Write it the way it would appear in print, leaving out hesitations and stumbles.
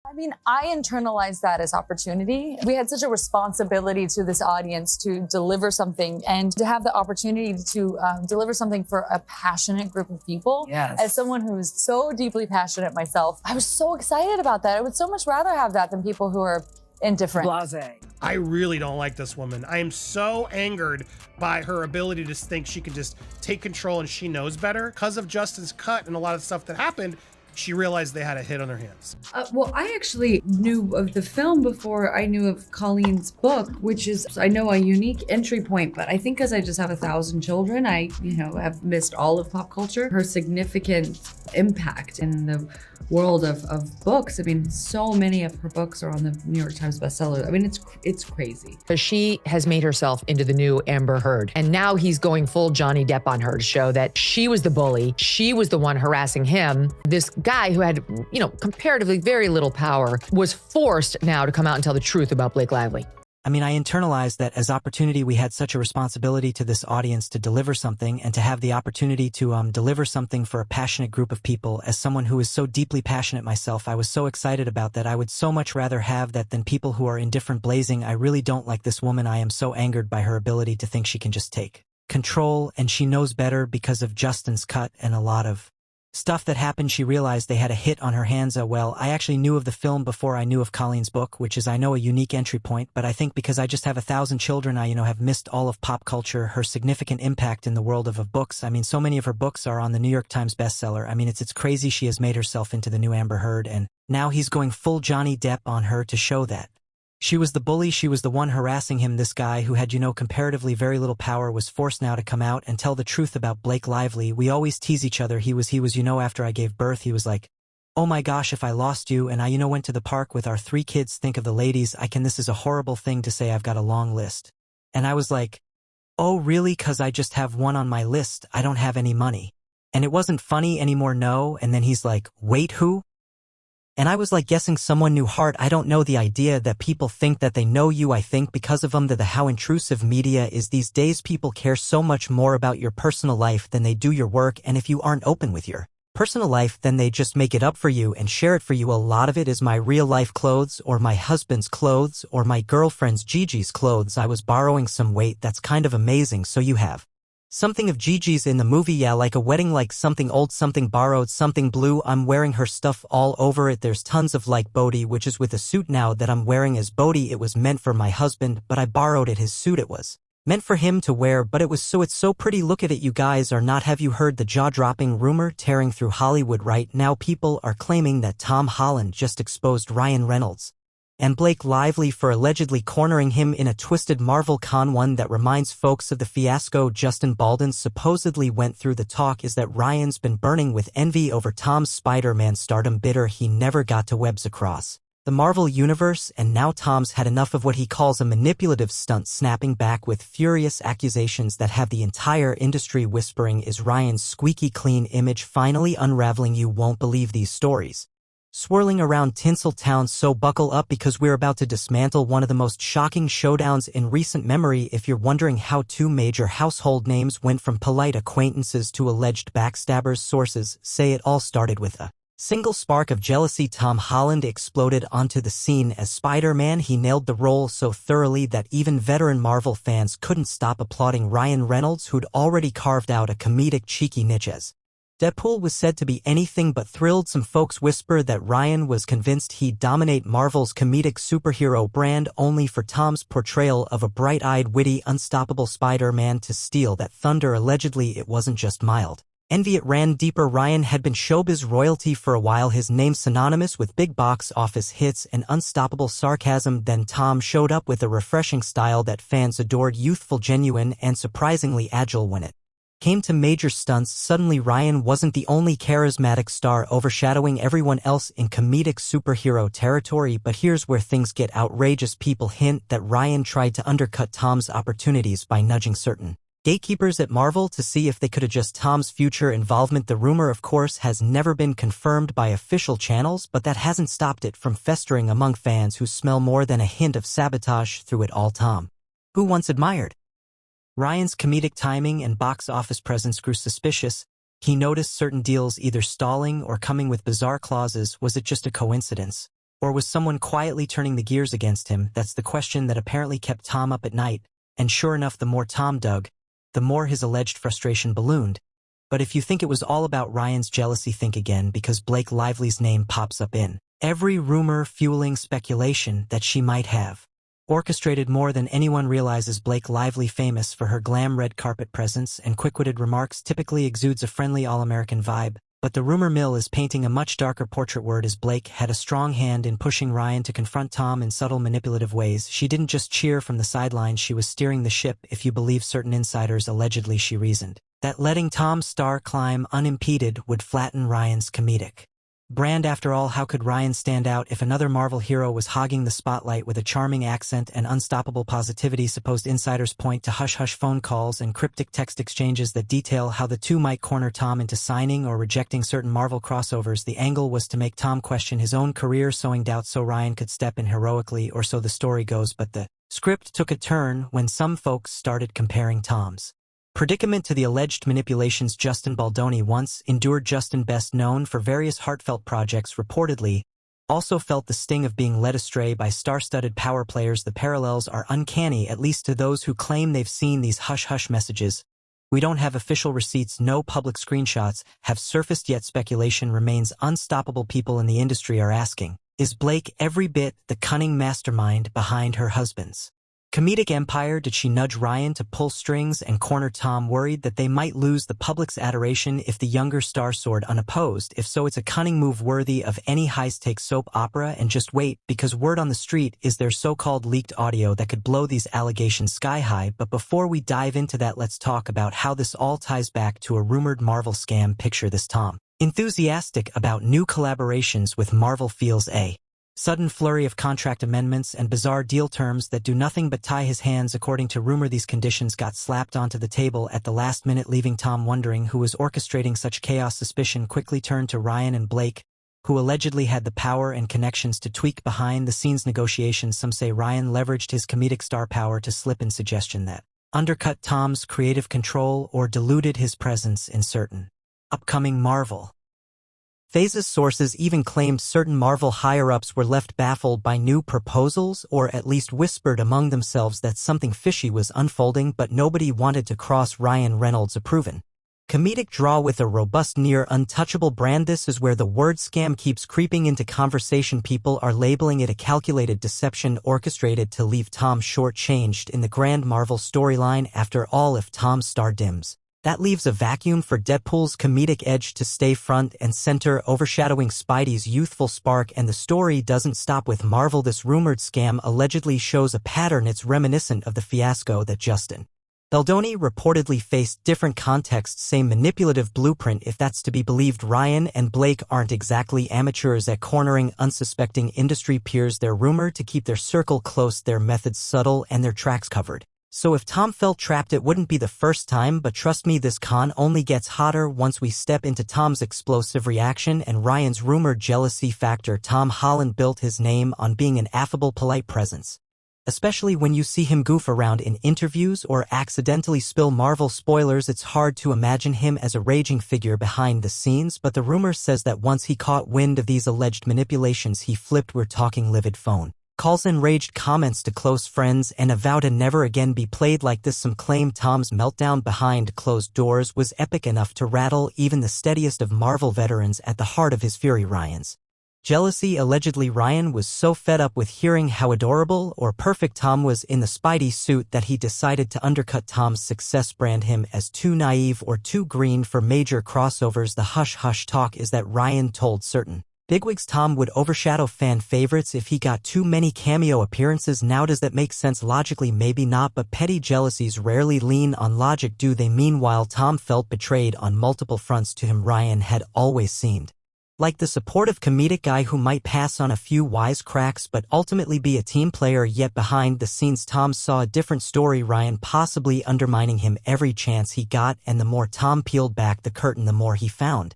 I mean, I internalized that as opportunity. We had such a responsibility to this audience to deliver something and to have the opportunity to deliver something for a passionate group of people. Yes. As someone who is so deeply passionate myself, I was so excited about that. I would so much rather have that than people who are indifferent. Blasé. I really don't like this woman. I am so angered by her ability to think she can just take control and she knows better. Because of Justin's cut and a lot of stuff that happened, she realized they had a hit on their hands. Well, I actually knew of the film before I knew of Colleen's book, which is, I know, a unique entry point, but I think because I just have 1,000 children, I, have missed all of pop culture. Her significant impact in the world of books. I mean, so many of her books are on the New York Times bestseller. I mean, it's crazy. She has made herself into the new Amber Heard. And now he's going full Johnny Depp on her to show that she was the bully. She was the one harassing him. This guy who had, comparatively very little power was forced now to come out and tell the truth about Blake Lively. I mean, I internalized that as opportunity, we had such a responsibility to this audience to deliver something and to have the opportunity to deliver something for a passionate group of people. As someone who is so deeply passionate myself, I was so excited about that. I would so much rather have that than people who are indifferent blazing. I really don't like this woman. I am so angered by her ability to think she can just take control, and she knows better because of Justin's cut and a lot of stuff that happened. She realized they had a hit on her hands. Well, I actually knew of the film before I knew of Colleen's book, which is, I know, a unique entry point, but I think because I just have 1,000 children, I, have missed all of pop culture, her significant impact in the world of books. I mean, so many of her books are on the New York Times bestseller. I mean, it's crazy. She has made herself into the new Amber Heard, and now he's going full Johnny Depp on her to show that she was the bully. She was the one harassing him. This guy who had, comparatively very little power was forced now to come out and tell the truth about Blake Lively. We always tease each other. He was, after I gave birth, he was like, oh my gosh, if I lost you and I, went to the park with our 3 kids, think of the ladies. This is a horrible thing to say. I've got a long list. And I was like, oh really? 'Cause I just have one on my list. I don't have any money. And it wasn't funny anymore. No. And then he's like, wait, who? And I was like guessing someone knew Heart. I don't know, the idea that people think that they know you. I think because of that how intrusive media is these days. People care so much more about your personal life than they do your work. And if you aren't open with your personal life, then they just make it up for you and share it for you. A lot of it is my real life clothes or my husband's clothes or my girlfriend's Gigi's clothes. I was borrowing some weight. That's kind of amazing. So you have something of Gigi's in the movie, yeah, like a wedding, like something old, something borrowed, something blue. I'm wearing her stuff all over it. There's tons of like Bodhi, which is with a suit now that I'm wearing as Bodhi. It was meant for my husband, but I borrowed it. His suit, it was meant for him to wear, but it's so pretty. Look at it, you guys are not. Have you heard the jaw-dropping rumor tearing through Hollywood right now? People are claiming that Tom Holland just exposed Ryan Reynolds and Blake Lively for allegedly cornering him in a twisted Marvel con, one that reminds folks of the fiasco Justin Baldwin supposedly went through. The talk is that Ryan's been burning with envy over Tom's Spider-Man stardom, bitter he never got to webs across the Marvel universe, and now Tom's had enough of what he calls a manipulative stunt, snapping back with furious accusations that have the entire industry whispering is Ryan's squeaky clean image finally unraveling. You won't believe these stories swirling around Tinseltown, so buckle up because we're about to dismantle one of the most shocking showdowns in recent memory. If you're wondering how 2 major household names went from polite acquaintances to alleged backstabbers, sources say it all started with a single spark of jealousy. Tom Holland exploded onto the scene as Spider-Man. He nailed the role so thoroughly that even veteran Marvel fans couldn't stop applauding. Ryan Reynolds, who'd already carved out a comedic cheeky niche as Deadpool, was said to be anything but thrilled. Some folks whisper that Ryan was convinced he'd dominate Marvel's comedic superhero brand, only for Tom's portrayal of a bright-eyed, witty, unstoppable Spider-Man to steal that thunder. Allegedly, it wasn't just mild envy, it ran deeper. Ryan had been showbiz royalty for a while, his name synonymous with big box office hits and unstoppable sarcasm. Then Tom showed up with a refreshing style that fans adored, youthful, genuine, and surprisingly agile when it came to major stunts. Suddenly Ryan wasn't the only charismatic star overshadowing everyone else in comedic superhero territory. But here's where things get outrageous. People hint that Ryan tried to undercut Tom's opportunities by nudging certain gatekeepers at Marvel to see if they could adjust Tom's future involvement. The rumor, of course, has never been confirmed by official channels, but that hasn't stopped it from festering among fans who smell more than a hint of sabotage through it all. Tom, who once admired Ryan's comedic timing and box office presence, grew suspicious. He noticed certain deals either stalling or coming with bizarre clauses. Was it just a coincidence, Or was someone quietly turning the gears against him? That's the question that apparently kept Tom up at night, and sure enough, the more Tom dug, the more his alleged frustration ballooned. But if you think it was all about Ryan's jealousy, think again, because Blake Lively's name pops up in every rumor fueling speculation that she might have orchestrated more than anyone realizes. Blake Lively, famous for her glam red carpet presence and quick-witted remarks, typically exudes a friendly all-American vibe. But the rumor mill is painting a much darker portrait. Word is Blake had a strong hand in pushing Ryan to confront Tom in subtle, manipulative ways. She didn't just cheer from the sidelines, she was steering the ship, if you believe certain insiders. Allegedly, she reasoned that letting Tom's star climb unimpeded would flatten Ryan's comedic brand. After all, how could Ryan stand out if another Marvel hero was hogging the spotlight with a charming accent and unstoppable positivity? Supposed insiders point to hush-hush phone calls and cryptic text exchanges that detail how the two might corner Tom into signing or rejecting certain Marvel crossovers. The angle was to make Tom question his own career, sowing doubt so Ryan could step in heroically, or so the story goes. But the script took a turn when some folks started comparing Tom's predicament to the alleged manipulations Justin Baldoni once endured. Justin, best known for various heartfelt projects, reportedly also felt the sting of being led astray by star-studded power players. The parallels are uncanny, at least to those who claim they've seen these hush-hush messages. We don't have official receipts, no public screenshots have surfaced yet. Speculation remains unstoppable. People in the industry are asking, is Blake every bit the cunning mastermind behind her husband's comedic empire? Did she nudge Ryan to pull strings and corner Tom, worried that they might lose the public's adoration if the younger star soared unopposed? If so, it's a cunning move worthy of any high-stakes soap opera. And just wait, because word on the street is there's so-called leaked audio that could blow these allegations sky high. But before we dive into that, let's talk about how this all ties back to a rumored Marvel scam. Picture this: Tom, enthusiastic about new collaborations with Marvel, feels a sudden flurry of contract amendments and bizarre deal terms that do nothing but tie his hands. According to rumor, these conditions got slapped onto the table at the last minute, leaving Tom wondering who was orchestrating such chaos. Suspicion quickly turned to Ryan and Blake, who allegedly had the power and connections to tweak behind-the-scenes negotiations. Some say Ryan leveraged his comedic star power to slip in suggestion that undercut Tom's creative control or diluted his presence in certain upcoming Marvel phases. Sources even claimed certain Marvel higher-ups were left baffled by new proposals, or at least whispered among themselves that something fishy was unfolding, but nobody wanted to cross Ryan Reynolds' a proven comedic draw with a robust, near untouchable brand. This is where the word scam keeps creeping into conversation. People are labeling it a calculated deception orchestrated to leave Tom short-changed in the grand Marvel storyline. After all, if Tom's star dims, that leaves a vacuum for Deadpool's comedic edge to stay front and center, overshadowing Spidey's youthful spark. And the story doesn't stop with Marvel. This rumored scam allegedly shows a pattern. It's reminiscent of the fiasco that Justin Baldoni reportedly faced. Different contexts, same manipulative blueprint. If that's to be believed, Ryan and Blake aren't exactly amateurs at cornering unsuspecting industry peers. They're rumored to keep their circle close, their methods subtle, and their tracks covered. So if Tom felt trapped, it wouldn't be the first time. But trust me, this con only gets hotter once we step into Tom's explosive reaction and Ryan's rumored jealousy factor. Tom Holland built his name on being an affable, polite presence, especially when you see him goof around in interviews or accidentally spill Marvel spoilers. It's hard to imagine him as a raging figure behind the scenes, but the rumor says that once he caught wind of these alleged manipulations, he flipped. We're talking livid phone calls, enraged comments to close friends, and a vow to never again be played like this. Some claim Tom's meltdown behind closed doors was epic enough to rattle even the steadiest of Marvel veterans. At the heart of his fury, Ryan's jealousy. Allegedly, Ryan was so fed up with hearing how adorable or perfect Tom was in the Spidey suit that he decided to undercut Tom's success, brand him as too naive or too green for major crossovers. The hush-hush talk is that Ryan told certain bigwigs Tom would overshadow fan favorites if he got too many cameo appearances. Now, does that make sense? Logically, maybe not, but petty jealousies rarely lean on logic, do they? Meanwhile, Tom felt betrayed on multiple fronts. To him, Ryan had always seemed like the supportive comedic guy who might pass on a few wisecracks but ultimately be a team player. Yet behind the scenes, Tom saw a different story, Ryan possibly undermining him every chance he got. And the more Tom peeled back the curtain, the more he found